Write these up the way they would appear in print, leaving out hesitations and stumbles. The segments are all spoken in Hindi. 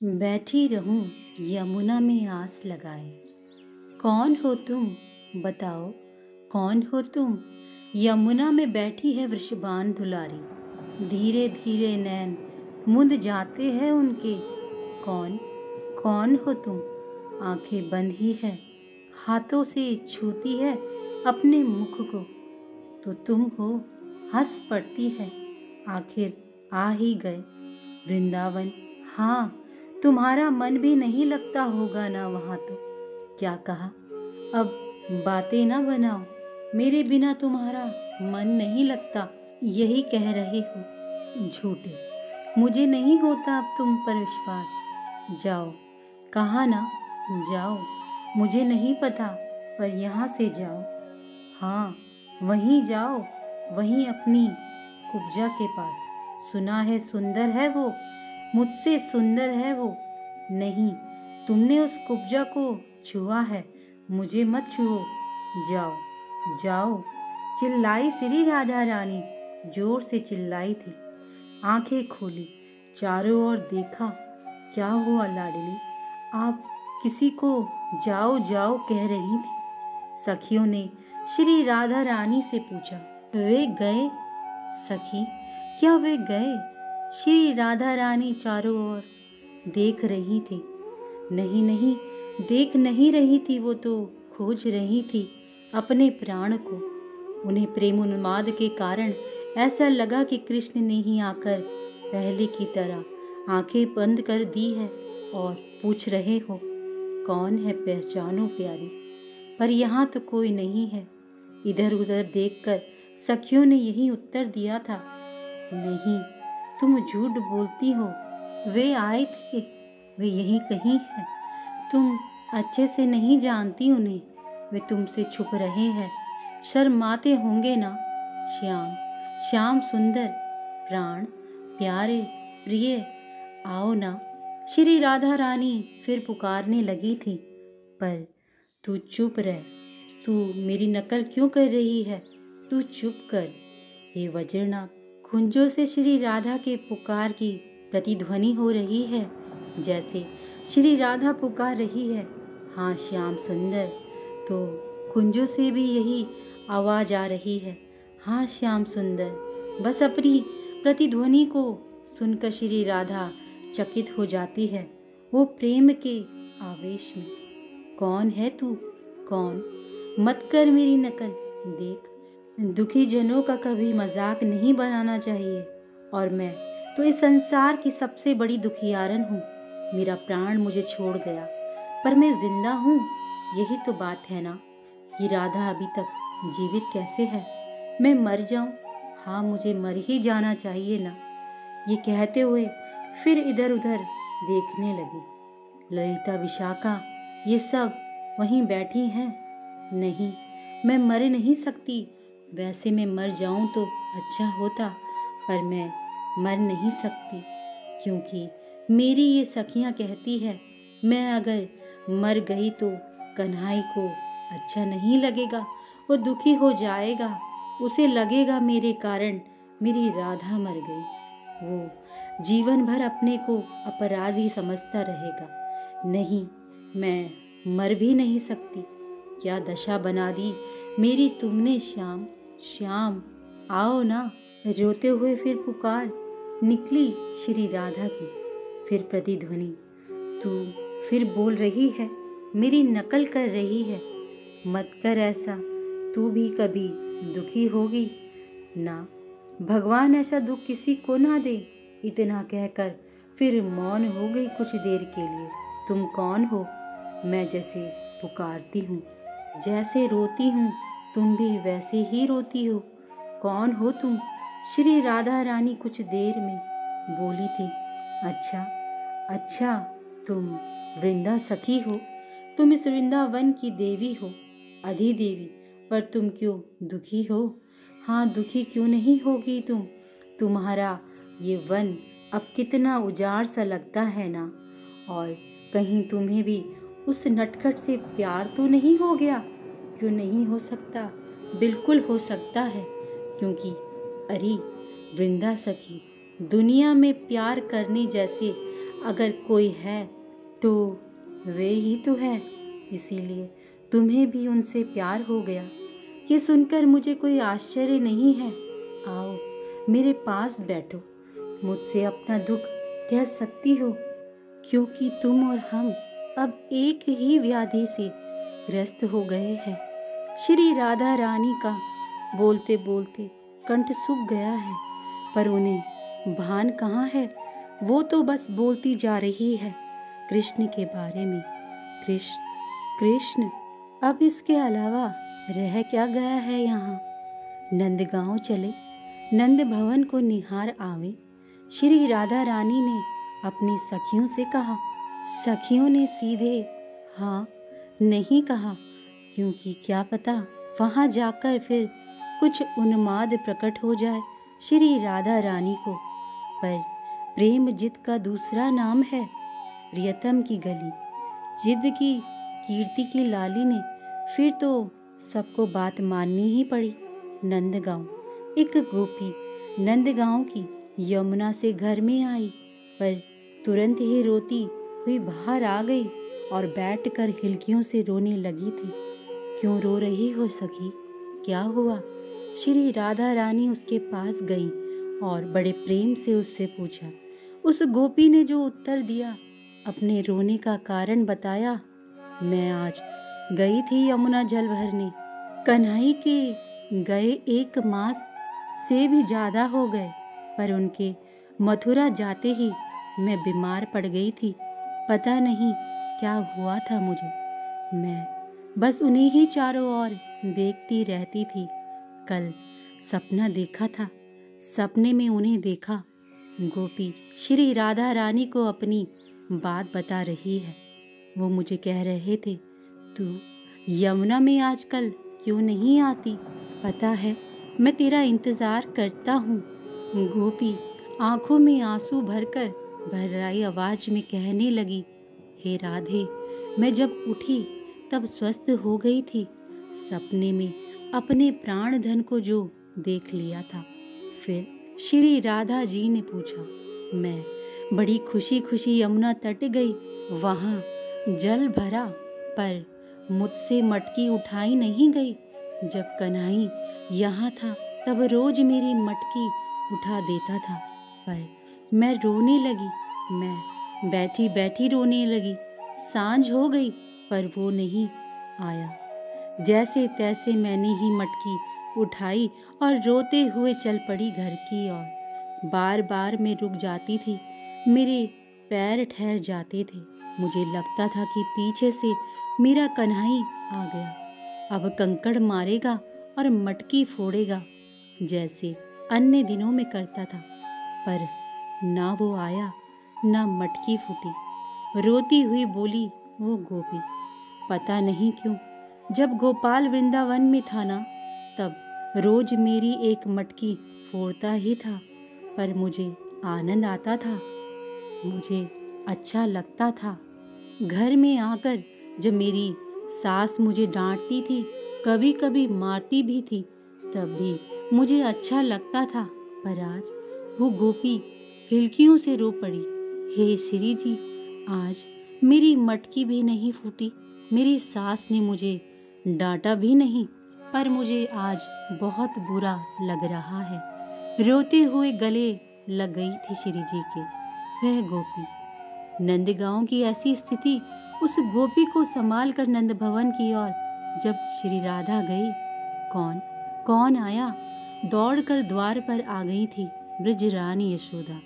बैठी रहूं यमुना में आस लगाए। कौन हो तुम बताओ, कौन हो तुम? यमुना में बैठी है वृषभान दुलारी। धीरे धीरे नैन मुंद जाते हैं उनके। कौन कौन हो तुम? आंखें बंद ही है, हाथों से छूती है अपने मुख को। तो तुम हो, हंस पड़ती है, आखिर आ ही गए वृंदावन। हाँ, तुम्हारा मन भी नहीं लगता होगा ना वहाँ तो। क्या कहा, अब बातें ना बनाओ, मेरे बिना तुम्हारा मन नहीं लगता, यही कह रहे हो झूठे। मुझे नहीं होता अब तुम पर विश्वास। जाओ, कहा ना, जाओ, मुझे नहीं पता पर यहाँ से जाओ। हाँ, वहीं जाओ, वहीं अपनी कुब्जा के पास। सुना है सुंदर है वो, मुझसे सुंदर है वो। नहीं, तुमने उस कुब्जा को छुआ है, मुझे मत छुओ। जाओ जाओ, चिल्लाई श्री राधा रानी, जोर से चिल्लाई थी। आंखें खोली, चारों ओर देखा। क्या हुआ लाडली, आप किसी को जाओ जाओ कह रही थी? सखियों ने श्री राधा रानी से पूछा। वे गए सखी, क्या वे गए? श्री राधा रानी चारों ओर देख रही थी। नहीं नहीं, देख नहीं रही थी, वो तो खोज रही थी अपने प्राण को। उन्हें प्रेम उन्माद के कारण ऐसा लगा कि कृष्ण ने ही आकर पहले की तरह आंखें बंद कर दी है और पूछ रहे हो, कौन है पहचानो प्यारी? पर यहाँ तो कोई नहीं है। इधर उधर देखकर सखियों ने यही उत्तर दिया था। नहीं, तुम झूठ बोलती हो, वे आए थे, वे यहीं कहीं हैं। तुम अच्छे से नहीं जानती उन्हें, वे तुमसे छुप रहे हैं। शर्माते होंगे ना। श्याम, श्याम सुंदर, प्राण प्यारे प्रिय, आओ ना। श्री राधा रानी फिर पुकारने लगी थी। पर तू चुप रह, तू मेरी नकल क्यों कर रही है? तू चुप कर। हे वज्रनाभ, कुंजों से श्री राधा के पुकार की प्रतिध्वनि हो रही है, जैसे श्री राधा पुकार रही है। हाँ श्याम सुंदर, तो कुंजों से भी यही आवाज आ रही है। हाँ श्याम सुंदर, बस अपनी प्रतिध्वनि को सुनकर श्री राधा चकित हो जाती है, वो प्रेम के आवेश में। कौन है तू, कौन? मत कर मेरी नकल। देख, दुखी जनों का कभी मजाक नहीं बनाना चाहिए, और मैं तो इस संसार की सबसे बड़ी दुखियारन हूँ। मेरा प्राण मुझे छोड़ गया, पर मैं जिंदा हूँ, यही तो बात है ना। ये राधा अभी तक जीवित कैसे है? मैं मर जाऊं? हाँ, मुझे मर ही जाना चाहिए ना। ये कहते हुए फिर इधर उधर देखने लगी। ललिता, विशाखा, ये सब वहीं बैठी हैं। नहीं, मैं मर नहीं सकती। वैसे मैं मर जाऊं तो अच्छा होता, पर मैं मर नहीं सकती, क्योंकि मेरी ये सखियां कहती है, मैं अगर मर गई तो कन्हई को अच्छा नहीं लगेगा, वो दुखी हो जाएगा, उसे लगेगा मेरे कारण मेरी राधा मर गई। वो जीवन भर अपने को अपराधी समझता रहेगा। नहीं, मैं मर भी नहीं सकती। क्या दशा बना दी मेरी तुमने श्याम। श्याम, आओ ना। रोते हुए फिर पुकार निकली श्री राधा की। फिर प्रतिध्वनि, तू फिर बोल रही है, मेरी नकल कर रही है। मत कर ऐसा, तू भी कभी दुखी होगी ना। भगवान ऐसा दुख किसी को ना दे। इतना कहकर फिर मौन हो गई कुछ देर के लिए। तुम कौन हो? मैं जैसे पुकारती हूँ, जैसे रोती हूँ, तुम भी वैसे ही रोती हो। कौन हो तुम? श्री राधा रानी कुछ देर में बोली थी। अच्छा अच्छा, तुम वृंदा सखी हो, तुम इस वृंदावन की देवी हो, अधिदेवी। पर तुम क्यों दुखी हो? हाँ, दुखी क्यों नहीं होगी तुम? तुम्हारा ये वन अब कितना उजाड़ सा लगता है ना। और कहीं तुम्हें भी उस नटखट से प्यार तो नहीं हो गया? क्यों नहीं हो सकता? बिल्कुल हो सकता है, क्योंकि अरे वृंदा सखी, दुनिया में प्यार करने जैसे अगर कोई है तो वे ही तो है, इसीलिए तुम्हें भी उनसे प्यार हो गया। ये सुनकर मुझे कोई आश्चर्य नहीं है। आओ मेरे पास बैठो, मुझसे अपना दुख कह सकती हो, क्योंकि तुम और हम अब एक ही व्याधि से ग्रस्त हो गए हैं। श्री राधा रानी का बोलते बोलते कंठ सूख गया है, पर उन्हें भान कहाँ है। वो तो बस बोलती जा रही है कृष्ण के बारे में। कृष्ण कृष्ण, अब इसके अलावा रह क्या गया है यहाँ। नंदगांव चले, नंद भवन को निहार आवे। श्री राधा रानी ने अपनी सखियों से कहा। सखियों ने सीधे हाँ नहीं कहा, क्योंकि क्या पता वहां जाकर फिर कुछ उन्माद प्रकट हो जाए श्री राधा रानी को। पर प्रेम जिद का दूसरा नाम है। प्रियतम की गली, जिद की कीर्ति की लाली ने फिर तो सबको बात माननी ही पड़ी। नंदगांव, एक गोपी नंदगांव की यमुना से घर में आई, पर तुरंत ही रोती हुई बाहर आ गई और बैठकर हिलकियों से रोने लगी थी। क्यों रो रही हो सखी, क्या हुआ? श्री राधा रानी उसके पास गई और बड़े प्रेम से उससे पूछा। उस गोपी ने जो उत्तर दिया, अपने रोने का कारण बताया। मैं आज गई थी यमुना जल भरने। कन्हई के गए 1 मास से भी ज्यादा हो गए, पर उनके मथुरा जाते ही मैं बीमार पड़ गई थी। पता नहीं क्या हुआ था मुझे, मैं बस उन्हें ही चारों ओर देखती रहती थी। कल सपना देखा था, सपने में उन्हें देखा। गोपी श्री राधा रानी को अपनी बात बता रही है। वो मुझे कह रहे थे, तू यमुना में आजकल क्यों नहीं आती? पता है मैं तेरा इंतजार करता हूँ। गोपी आंखों में आंसू भरकर भर्राई आवाज में कहने लगी, हे राधे, मैं जब उठी तब स्वस्थ हो गई थी। सपने में अपने प्राण धन को जो देख लिया था। फिर श्री राधा जी ने पूछा। मैं बड़ी खुशी खुशी यमुना तट गई, वहां जल भरा, पर मुझसे मटकी उठाई नहीं गई। जब कन्हई यहाँ था तब रोज मेरी मटकी उठा देता था, पर मैं रोने लगी। मैं बैठी बैठी रोने लगी। सांझ हो गई पर वो नहीं आया। जैसे तैसे मैंने ही मटकी उठाई और रोते हुए चल पड़ी घर की ओर। बार बार मैं रुक जाती थी, मेरे पैर ठहर जाते थे। मुझे लगता था कि पीछे से मेरा कन्हई आ गया, अब कंकड़ मारेगा और मटकी फोड़ेगा, जैसे अन्य दिनों में करता था। पर ना वो आया, ना मटकी फूटी। रोती हुई बोली वो गोपी। पता नहीं क्यों, जब गोपाल वृंदावन में था ना, तब रोज मेरी एक मटकी फोड़ता ही था, पर मुझे आनंद आता था, मुझे अच्छा लगता था। घर में आकर जब मेरी सास मुझे डांटती थी, कभी कभी मारती भी थी, तब भी मुझे अच्छा लगता था। पर आज वो गोपी हिलकियों से रो पड़ी। हे श्री जी, आज मेरी मटकी भी नहीं फूटी। मेरी सास ने मुझे डांटा भी नहीं, पर मुझे आज बहुत बुरा लग रहा है। रोते हुए गले लग गई थी श्री जी के वह गोपी। नंदगांव की ऐसी स्थिति उस गोपी को संभाल कर नंद भवन की ओर जब श्री राधा गई, कौन कौन आया? दौड़कर द्वार पर आ गई थी ब्रज रानी यशोदा।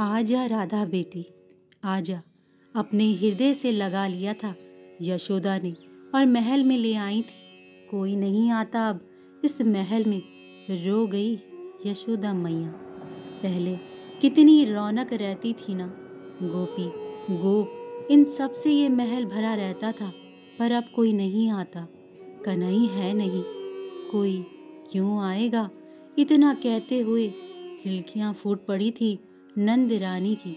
आजा राधा बेटी, आजा, अपने हृदय से लगा लिया था यशोदा ने और महल में ले आई थी। कोई नहीं आता अब इस महल में, रो गई यशोदा मैया। पहले कितनी रौनक रहती थी ना, गोपी गोप इन सब से ये महल भरा रहता था, पर अब कोई नहीं आता। कन्हई है नहीं, कोई क्यों आएगा? इतना कहते हुए हिलकियां फूट पड़ी थी नंद रानी की।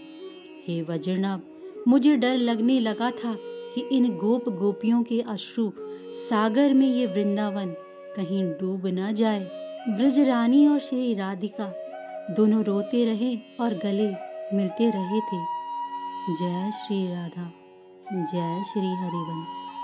हे वज्रनाभ, मुझे डर लगने लगा था कि इन गोप गोपियों के अश्रु सागर में ये वृंदावन कहीं डूब न जाए। ब्रजरानी और श्री राधिका दोनों रोते रहे और गले मिलते रहे थे। जय श्री राधा, जय श्री हरिवंश।